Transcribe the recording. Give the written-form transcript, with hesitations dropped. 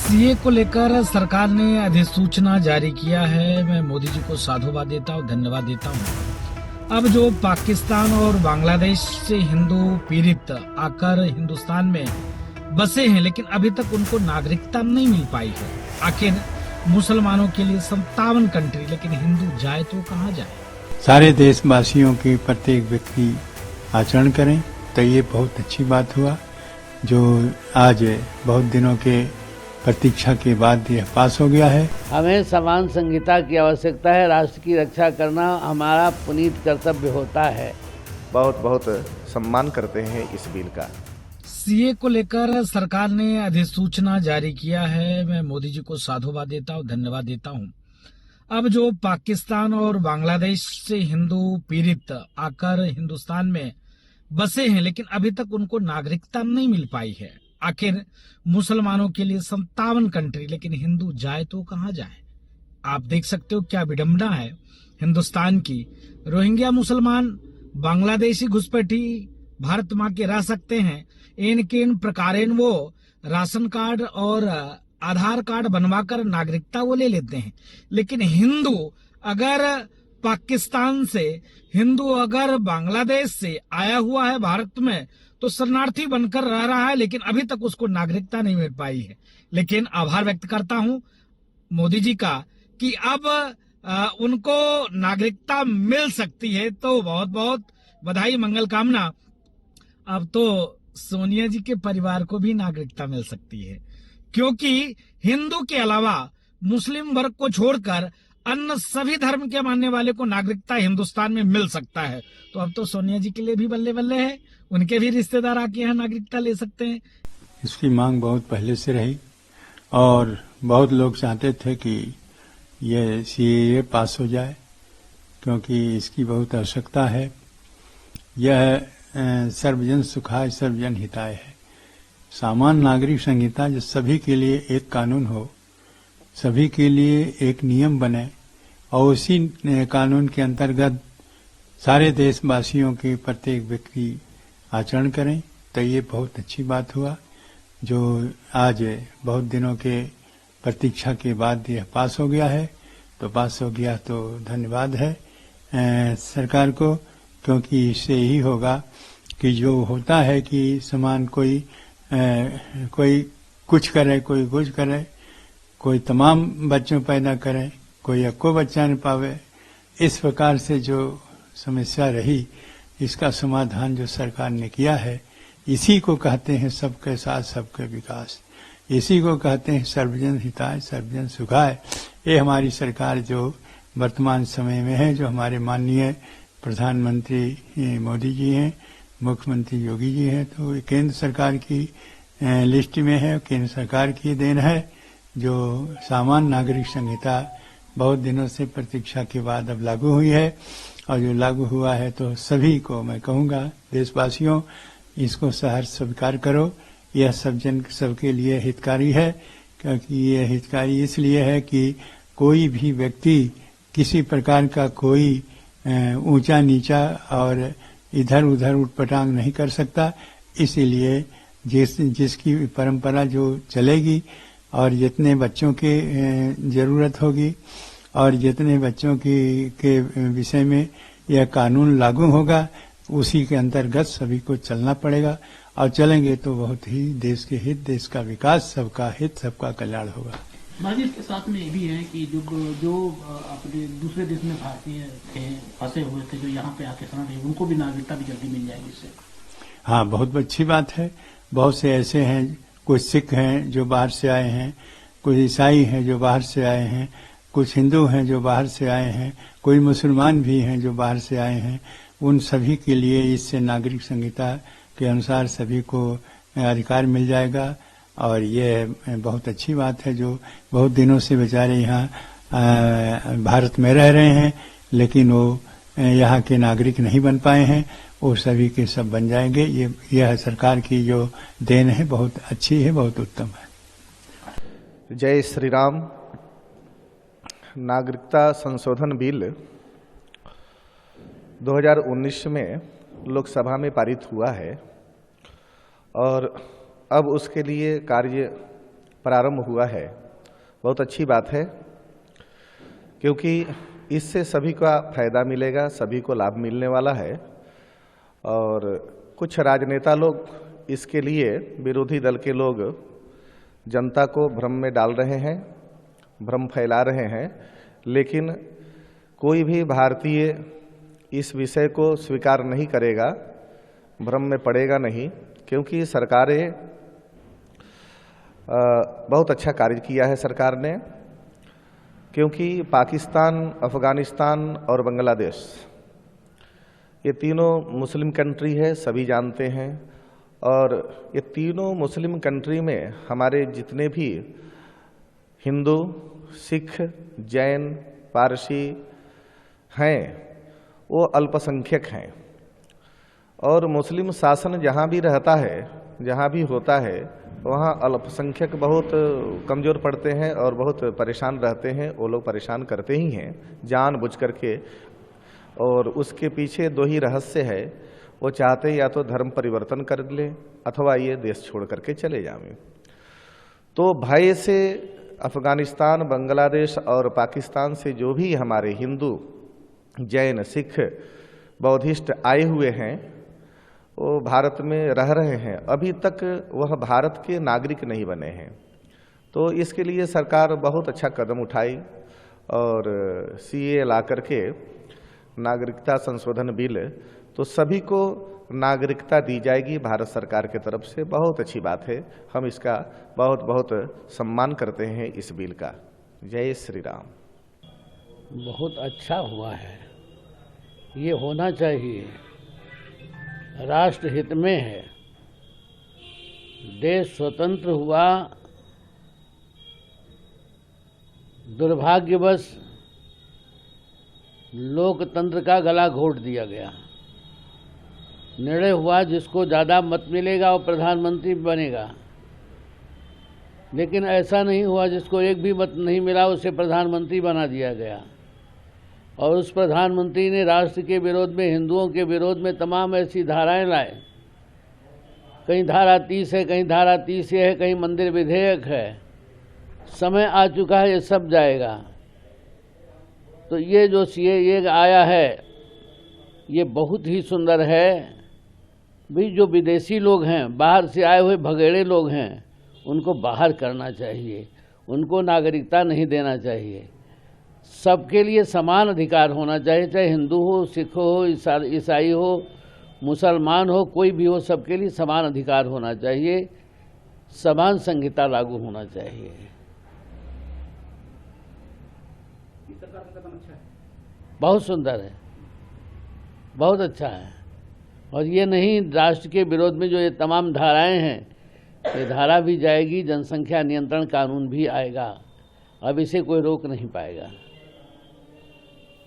CA को लेकर सरकार ने अधिसूचना जारी किया है। मैं मोदी जी को साधुवाद देता हूँ, धन्यवाद देता हूँ। अब जो पाकिस्तान और बांग्लादेश से हिंदू पीड़ित आकर हिंदुस्तान में बसे हैं, लेकिन अभी तक उनको नागरिकता नहीं मिल पाई है। आखिर मुसलमानों के लिए 57 कंट्री, लेकिन हिंदू जाए तो कहाँ जाए। सारे देशवासियों के प्रत्येक व्यक्ति आचरण करें तो ये बहुत अच्छी बात हुआ, जो आज बहुत दिनों के प्रतीक्षा के बाद यह पास हो गया है। हमें समान संहिता की आवश्यकता है। राष्ट्र की रक्षा करना हमारा पुनीत कर्तव्य होता है। बहुत बहुत सम्मान करते हैं इस बिल का। सीए को लेकर सरकार ने अधिसूचना जारी किया है। मैं मोदी जी को साधुवाद देता हूँ, धन्यवाद देता हूँ। अब जो पाकिस्तान और बांग्लादेश से हिंदू पीड़ित आकर हिंदुस्तान में बसे हैं, लेकिन अभी तक उनको नागरिकता नहीं मिल पाई है। आखिर मुसलमानों के लिए 57 कंट्री, लेकिन हिंदू जाए तो कहाँ जाए। आप देख सकते हो क्या विडंबना है हिंदुस्तान की। रोहिंग्या मुसलमान बांग्लादेशी घुसपैठी भारत माँ के रह सकते हैं। इन प्रकारेण वो राशन कार्ड और आधार कार्ड बनवाकर नागरिकता वो ले लेते हैं, लेकिन हिंदू अगर पाकिस्तान से, हिंदू अगर बांग्लादेश से आया हुआ है भारत में, तो शरणार्थी बनकर रह रहा है, लेकिन अभी तक उसको नागरिकता नहीं मिल पाई है। लेकिन आभार व्यक्त करता हूं मोदी जी का कि अब उनको नागरिकता मिल सकती है, तो बहुत बहुत बधाई, मंगल कामना। अब तो सोनिया जी के परिवार को भी नागरिकता मिल सकती है, क्योंकि हिंदू के अलावा मुस्लिम वर्ग को छोड़कर अन्य सभी धर्म के मानने वाले को नागरिकता हिंदुस्तान में मिल सकता है। तो अब तो सोनिया जी के लिए भी बल्ले बल्ले है, उनके भी रिश्तेदार आके यहाँ नागरिकता ले सकते हैं। इसकी मांग बहुत पहले से रही और बहुत लोग चाहते थे कि ये सीएए पास हो जाए, क्योंकि इसकी बहुत आवश्यकता है। यह सर्वजन सुखाय सर्वजन हिताय है। सामान्य नागरिक संहिता जो सभी के लिए एक कानून हो, सभी के लिए एक नियम बने और उसी कानून के अंतर्गत सारे देशवासियों के प्रत्येक व्यक्ति आचरण करें तो ये बहुत अच्छी बात हुआ, जो आज बहुत दिनों के प्रतीक्षा के बाद यह पास हो गया है। तो पास हो गया तो धन्यवाद है सरकार को, क्योंकि इससे यही होगा कि जो होता है कि समान कोई कुछ करे, कोई कुछ करे, कोई तमाम बच्चों पैदा करे, कोई अक्को बच्चा न पावे, इस प्रकार से जो समस्या रही, इसका समाधान जो सरकार ने किया है, इसी को कहते हैं सबके साथ सबके विकास, इसी को कहते हैं सर्वजन हिताय सर्वजन सुखाय। ये हमारी सरकार जो वर्तमान समय में है, जो हमारे माननीय प्रधानमंत्री मोदी जी हैं, मुख्यमंत्री योगी जी हैं, तो केंद्र सरकार की लिस्ट में है, केंद्र सरकार की देन है, जो सामान्य नागरिक संहिता बहुत दिनों से प्रतीक्षा के बाद अब लागू हुई है। और जो लागू हुआ है तो सभी को मैं कहूँगा, देशवासियों, इसको सहर्ष स्वीकार करो। यह सबके लिए हितकारी है, क्योंकि ये हितकारी इसलिए है कि कोई भी व्यक्ति किसी प्रकार का कोई ऊंचा नीचा और इधर उधर उठपटांग नहीं कर सकता। इसीलिए जिसकी परंपरा जो चलेगी और जितने बच्चों के जरूरत होगी और जितने बच्चों के विषय में यह कानून लागू होगा, उसी के अंतर्गत सभी को चलना पड़ेगा। और चलेंगे तो बहुत ही देश के हित, देश का विकास, सबका हित, सबका कल्याण होगा। भाजी, इसके साथ में ये भी है कि जो अपने दूसरे देश में भारतीय थे, फंसे हुए थे, जो यहाँ पे आके शरण रहे, उनको भी नागरिकता भी जल्दी मिल जाएगी इससे। हाँ, बहुत अच्छी बात है। बहुत से ऐसे हैं, कुछ सिख हैं जो बाहर से आए हैं, कुछ ईसाई हैं जो बाहर से आए हैं, कुछ हिंदू हैं जो बाहर से आए हैं, कोई मुसलमान भी हैं जो बाहर से आए हैं। उन सभी के लिए इससे नागरिक संहिता के अनुसार सभी को अधिकार मिल जाएगा। और ये बहुत अच्छी बात है, जो बहुत दिनों से बेचारे यहाँ भारत में रह रहे हैं, लेकिन वो यहाँ के नागरिक नहीं बन पाए हैं, वो सभी के सब बन जाएंगे। यह सरकार की जो देन है बहुत अच्छी है, बहुत उत्तम है। जय श्री राम। नागरिकता संशोधन बिल 2019 में लोकसभा में पारित हुआ है और अब उसके लिए कार्य प्रारंभ हुआ है, बहुत अच्छी बात है, क्योंकि इससे सभी का फायदा मिलेगा, सभी को लाभ मिलने वाला है। और कुछ राजनेता लोग इसके लिए, विरोधी दल के लोग जनता को भ्रम में डाल रहे हैं, भ्रम फैला रहे हैं, लेकिन कोई भी भारतीय इस विषय को स्वीकार नहीं करेगा, भ्रम में पड़ेगा नहीं, क्योंकि सरकारें बहुत अच्छा कार्य किया है सरकार ने। क्योंकि पाकिस्तान, अफगानिस्तान और बांग्लादेश ये तीनों मुस्लिम कंट्री है, सभी जानते हैं। और ये तीनों मुस्लिम कंट्री में हमारे जितने भी हिंदू, सिख, जैन, पारसी हैं वो अल्पसंख्यक हैं। और मुस्लिम शासन जहाँ भी रहता है, जहाँ भी होता है, वहाँ अल्पसंख्यक बहुत कमज़ोर पड़ते हैं और बहुत परेशान रहते हैं। वो लोग परेशान करते ही हैं जानबूझ करके। और उसके पीछे दो ही रहस्य है, वो चाहते या तो धर्म परिवर्तन कर ले अथवा ये देश छोड़ करके चले जाएं। तो भय से अफगानिस्तान, बांग्लादेश और पाकिस्तान से जो भी हमारे हिंदू, जैन, सिख, बौद्धिस्ट आए हुए हैं वो भारत में रह रहे हैं, अभी तक वह भारत के नागरिक नहीं बने हैं। तो इसके लिए सरकार बहुत अच्छा कदम उठाई और सीए ला करके नागरिकता संशोधन बिल, तो सभी को नागरिकता दी जाएगी भारत सरकार की तरफ से। बहुत अच्छी बात है, हम इसका बहुत बहुत सम्मान करते हैं इस बिल का। जय श्री राम। बहुत अच्छा हुआ है, ये होना चाहिए, राष्ट्र हित में है। देश स्वतंत्र हुआ, दुर्भाग्यवश लोकतंत्र का गला घोट दिया गया। निर्णय हुआ जिसको ज़्यादा मत मिलेगा वो प्रधानमंत्री बनेगा, लेकिन ऐसा नहीं हुआ, जिसको एक भी मत नहीं मिला उसे प्रधानमंत्री बना दिया गया। और उस प्रधानमंत्री ने राष्ट्र के विरोध में, हिंदुओं के विरोध में तमाम ऐसी धाराएं लाए। कहीं धारा 30 है, कहीं धारा 30 है, कहीं मंदिर विधेयक है। समय आ चुका है, ये सब जाएगा। तो ये जो सीएए आया है ये बहुत ही सुंदर है। भी जो विदेशी लोग हैं, बाहर से आए हुए भगेड़े लोग हैं, उनको बाहर करना चाहिए, उनको नागरिकता नहीं देना चाहिए। सबके लिए समान अधिकार होना चाहिए, चाहे हिंदू हो, सिख हो, ईसाई हो, मुसलमान हो, कोई भी हो, सबके लिए समान अधिकार होना चाहिए, समान संहिता लागू होना चाहिए। बहुत सुंदर है, बहुत अच्छा है। और ये नहीं, राष्ट्र के विरोध में जो ये तमाम धाराएं हैं, ये धारा भी जाएगी, जनसंख्या नियंत्रण कानून भी आएगा। अब इसे कोई रोक नहीं पाएगा।